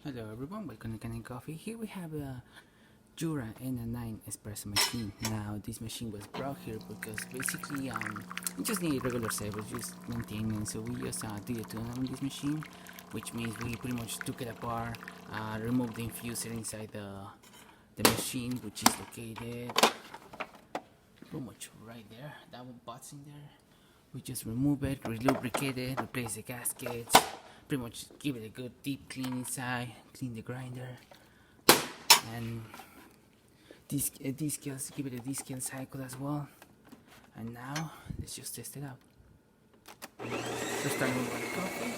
Hello everyone, welcome to Kanen Coffee. Here we have a Jura N9 Espresso machine. Now this machine was brought here because basically we just need regular service, just maintenance. So we just did a tune on this machine, which means we pretty much took it apart, removed the infuser inside the machine, which is located pretty much right there. That one but's in there. We just remove it, re-lubricate it, replace the gaskets, pretty much give it a good deep clean inside, clean the grinder, and descale, give it a descale cycle as well. And now let's just test it out. So starting with my coffee.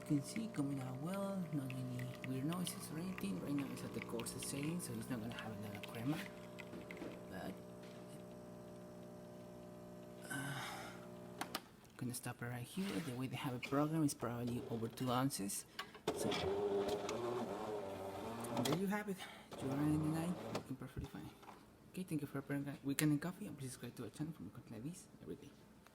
You can see coming out well, not any weird noises or anything. Right now it's at the coarser setting, so it's not gonna have a lot of crema. But I'm gonna stop it right here. The way they have it programmed is probably over 2 ounces. So and there you have it. Jura 99 working perfectly fine. Okay, thank you for weekend and coffee, and please subscribe to our channel for more content like this every day.